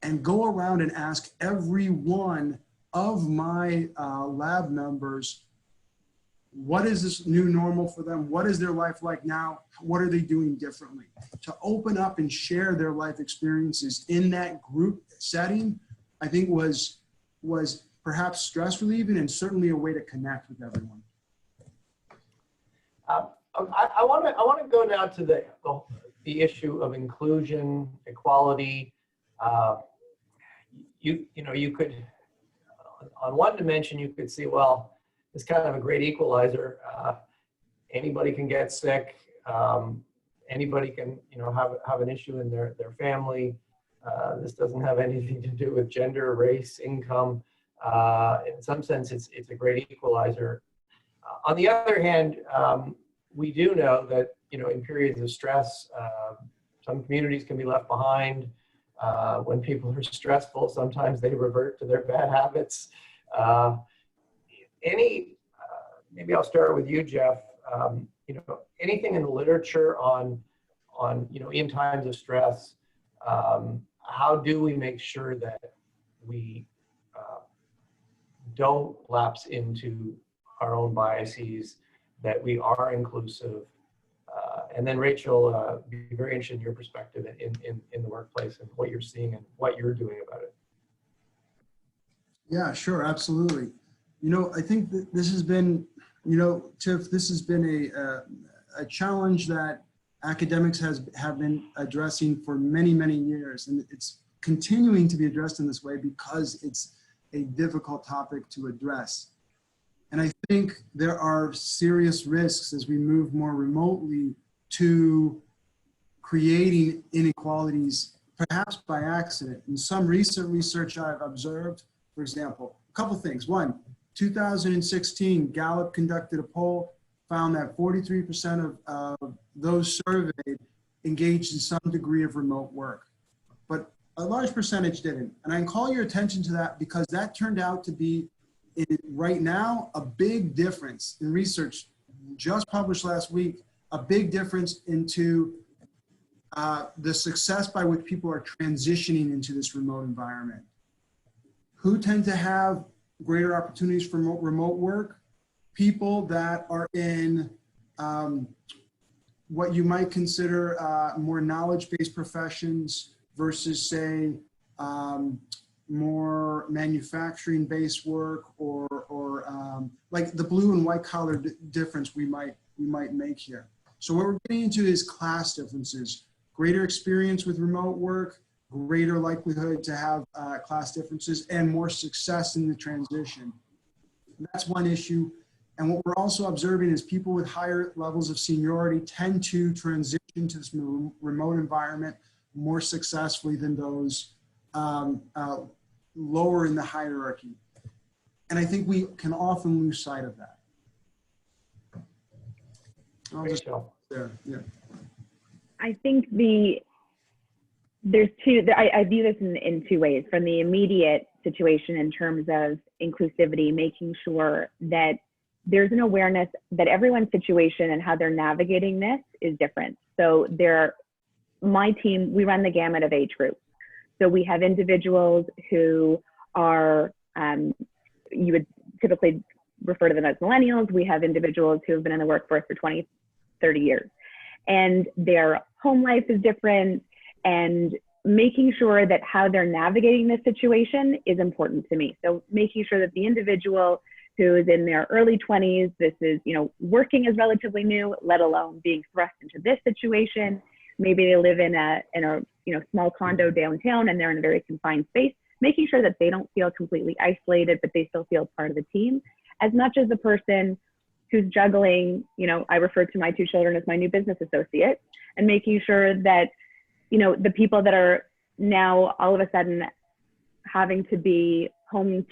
and go around and ask every one of my lab members, what is this new normal for them? What is their life like now? What are they doing differently? To open up and share their life experiences in that group setting, I think was perhaps stress relieving and certainly a way to connect with everyone. I want to go now to the issue of inclusion, equality. You know, you could, on one dimension, you could see, well, it's kind of a great equalizer. Anybody can get sick. Anybody can, you know, have an issue in their family. This doesn't have anything to do with gender, race, income. In some sense, it's a great equalizer. On the other hand, we do know that, you know, in periods of stress, some communities can be left behind. When people are stressful, sometimes they revert to their bad habits. Maybe I'll start with you, Geoff. You know, anything in the literature on you know, in times of stress, how do we make sure that we don't lapse into our own biases, that we are inclusive? And then Rachel, be very interested in your perspective in the workplace and what you're seeing and what you're doing about it. Yeah, sure, absolutely. You know, I think that this has been, you know, Tiff, this has been a challenge that academics have been addressing for many, many years. And it's continuing to be addressed in this way because it's a difficult topic to address. And I think there are serious risks as we move more remotely to creating inequalities, perhaps by accident. In some recent research I've observed, for example, a couple things. One, 2016, Gallup conducted a poll, found that 43% of those surveyed engaged in some degree of remote work, but a large percentage didn't. And I can call your attention to that because that turned out to be, right now, a big difference in research just published last week, a big difference into the success by which people are transitioning into this remote environment. Who tend to have greater opportunities for remote work? People that are in what you might consider more knowledge-based professions versus, say, more manufacturing-based work, or like the blue and white collar difference we might make here. So what we're getting into is class differences, greater experience with remote work, greater likelihood to have class differences, and more success in the transition. That's one issue. And what we're also observing is people with higher levels of seniority tend to transition to this remote environment more successfully than those lower in the hierarchy. And I think we can often lose sight of that. I'll just stop there. Yeah. I think there's two, I view this in two ways. From the immediate situation in terms of inclusivity, making sure that there's an awareness that everyone's situation and how they're navigating this is different. So my team, we run the gamut of age groups. So we have individuals who are, you would typically refer to them as millennials. We have individuals who have been in the workforce for 20, 30 years. And their home life is different, and making sure that how they're navigating this situation is important to me. So making sure that the individual who is in their early 20s, this is, working is relatively new, let alone being thrust into this situation. Maybe they live in a small condo downtown and they're in a very confined space, making sure that they don't feel completely isolated, but they still feel part of the team. As much as the person who's juggling, I refer to my two children as my new business associates, and making sure that, the people that are now all of a sudden having to be homeschool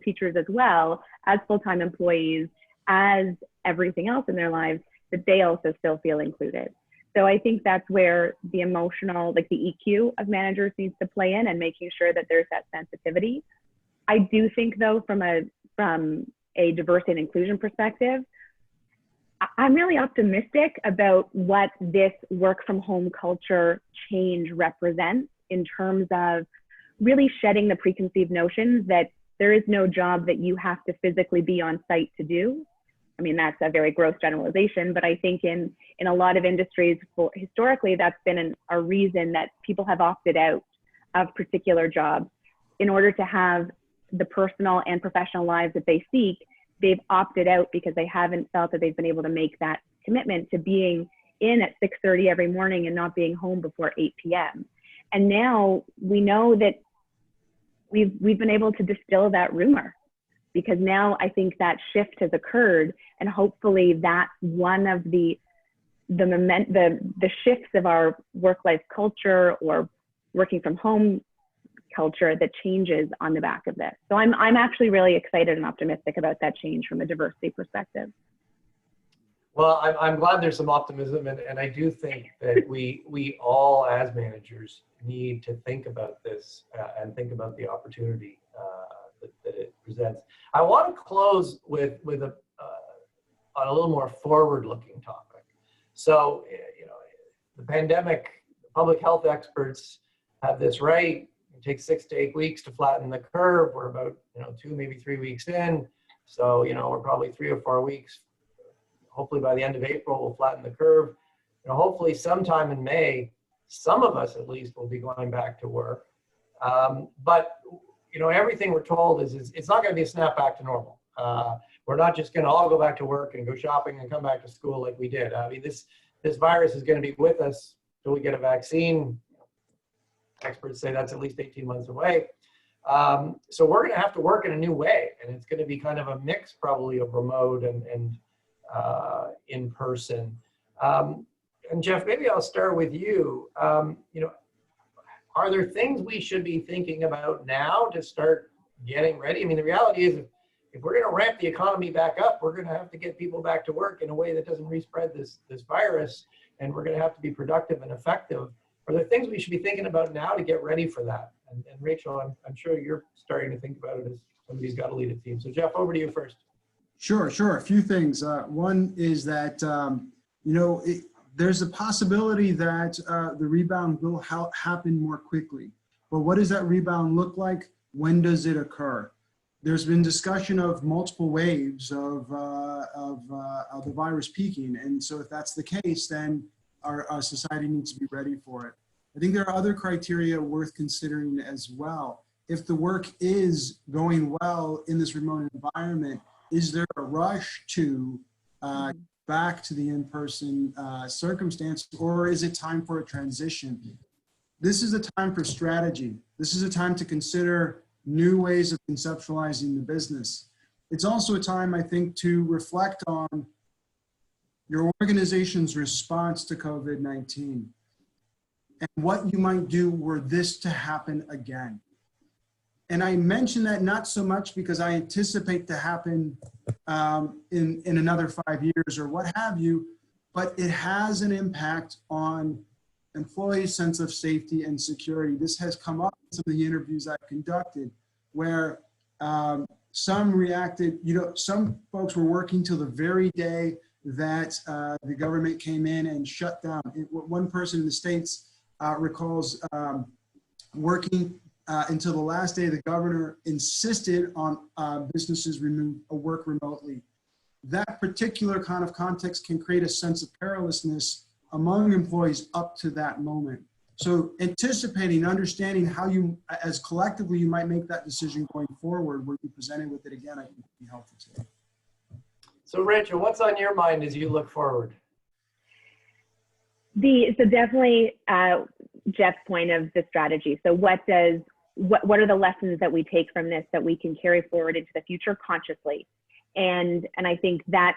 teachers as well as full-time employees, as everything else in their lives, that they also still feel included. So I think that's where the emotional, like the EQ of managers needs to play in, and making sure that there's that sensitivity. I do think though, from a diversity and inclusion perspective, I'm really optimistic about what this work from home culture change represents in terms of really shedding the preconceived notions that there is no job that you have to physically be on site to do. I mean, that's a very gross generalization, but I think in a lot of industries, historically, that's been a reason that people have opted out of particular jobs in order to have the personal and professional lives that they seek. They've opted out because they haven't felt that they've been able to make that commitment to being in at 6:30 every morning and not being home before 8 p.m. And now we know that we've been able to distill that rumor, because now I think that shift has occurred, and hopefully that's one of the shifts of our work-life culture or working from home culture that changes on the back of this. So I'm actually really excited and optimistic about that change from a diversity perspective. Well, I'm glad there's some optimism, and I do think that we all as managers need to think about this and think about the opportunity that it presents. I want to close with on a little more forward-looking topic. So, the pandemic, public health experts have this right. It takes 6 to 8 weeks to flatten the curve. We're about 2, maybe 3 weeks in. So we're probably 3 or 4 weeks. Hopefully by the end of April, we'll flatten the curve. Hopefully sometime in May, some of us at least will be going back to work. But everything we're told is it's not going to be a snap back to normal. We're not just going to all go back to work and go shopping and come back to school like we did. I mean, this this virus is going to be with us till we get a vaccine. Experts say that's at least 18 months away. So we're going to have to work in a new way, and it's going to be kind of a mix probably of remote and in person. And Geoff, maybe I'll start with you. You know, are there things we should be thinking about now to start getting ready? I mean, the reality is if we're going to ramp the economy back up, we're going to have to get people back to work in a way that doesn't respread this virus, and we're going to have to be productive and effective. Are there things we should be thinking about now to get ready for that? And Rachel, I'm sure you're starting to think about it as somebody who's got to lead a team. So Geoff, over to you first. Sure. A few things. One is that, you know, there's a possibility that the rebound will happen more quickly. But what does that rebound look like? When does it occur? There's been discussion of multiple waves of the virus peaking. And so if that's the case, then our society needs to be ready for it. I think there are other criteria worth considering as well. If the work is going well in this remote environment, is there a rush to back to the in-person circumstance, or is it time for a transition? This is a time for strategy. This is a time to consider new ways of conceptualizing the business. It's also a time, I think, to reflect on your organization's response to COVID-19 and what you might do were this to happen again. And I mention that not so much because I anticipate to happen in another 5 years or what have you, but it has an impact on employees' sense of safety and security. This has come up in some of the interviews I've conducted where some reacted, you know, some folks were working till the very day that the government came in and shut down. One person in the States recalls working until the last day the governor insisted on businesses work remotely. That particular kind of context can create a sense of perilousness among employees up to that moment. So anticipating, understanding how you, as collectively, you might make that decision going forward, where you presented with it again, I think would be helpful today. So Rachel, what's on your mind as you look forward? So definitely Geoff's point of the strategy. So what are the lessons that we take from this that we can carry forward into the future consciously? And I think that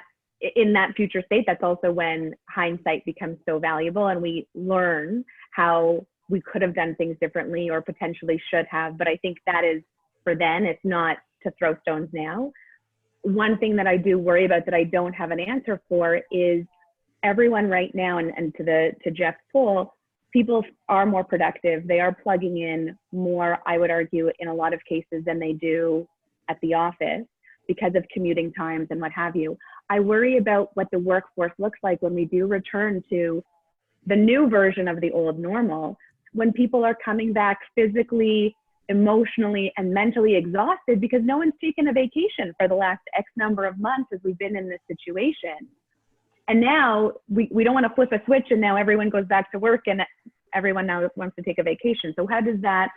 in that future state, that's also when hindsight becomes so valuable and we learn how we could have done things differently or potentially should have. But I think that is for then, it's not to throw stones now. One thing that I do worry about that I don't have an answer for is everyone right now, and to Geoff's poll, people are more productive. They are plugging in more, I would argue, in a lot of cases than they do at the office because of commuting times and what have you. I worry about what the workforce looks like when we do return to the new version of the old normal, when people are coming back physically, emotionally, and mentally exhausted because no one's taken a vacation for the last X number of months as we've been in this situation. And now we don't want to flip a switch and now everyone goes back to work and everyone now wants to take a vacation. So how does that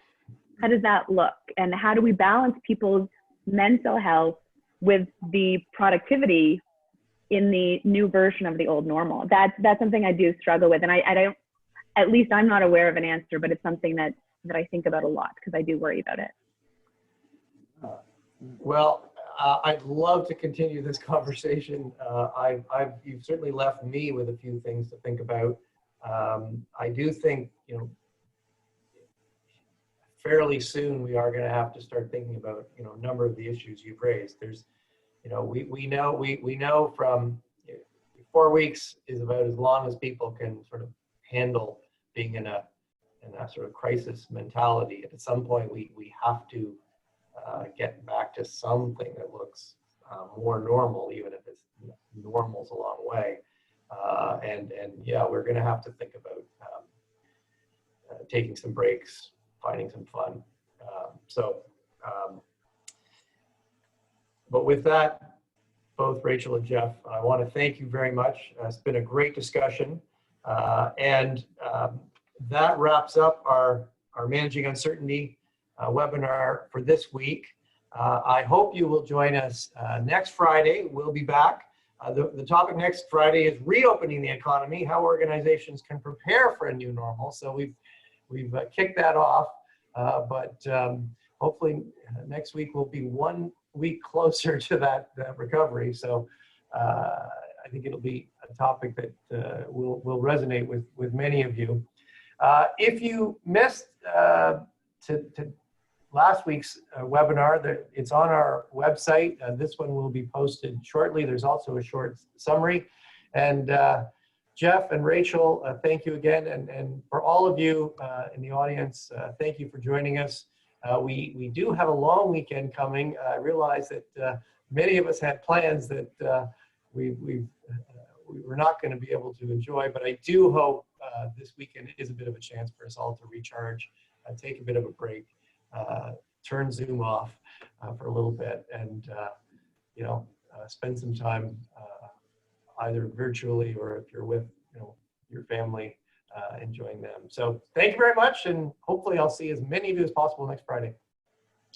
look? And how do we balance people's mental health with the productivity in the new version of the old normal? That's something I do struggle with. And I don't, at least I'm not aware of an answer, but it's something that I think about a lot because I do worry about it. Well, I'd love to continue this conversation. You've certainly left me with a few things to think about. I do think, you know, fairly soon we are going to have to start thinking about, you know, a number of the issues you've raised. There's, you know, we know from 4 weeks is about as long as people can sort of handle being in that sort of crisis mentality. At some point, we have to get back to something that looks more normal, even if it's normal's a long way. And yeah, we're going to have to think about taking some breaks, finding some fun. But with that, both Rachel and Geoff, I want to thank you very much. It's been a great discussion. And that wraps up our Managing Uncertainty webinar for this week. I hope you will join us next Friday. We'll be back The topic next Friday is reopening the economy, how organizations can prepare for a new normal. So we've kicked that off, but hopefully next week will be 1 week closer to that recovery. So I think it'll be a topic that will resonate with many of you. If you missed last week's webinar, it's on our website. This one will be posted shortly. There's also a short summary. And Geoff and Rachel, thank you again. And for all of you in the audience, thank you for joining us. We do have a long weekend coming. I realize that many of us had plans that we were not going to be able to enjoy, but I do hope this weekend is a bit of a chance for us all to recharge, take a bit of a break. Turn Zoom off for a little bit and, spend some time either virtually or if you're with, your family, enjoying them. So thank you very much. And hopefully I'll see as many of you as possible next Friday.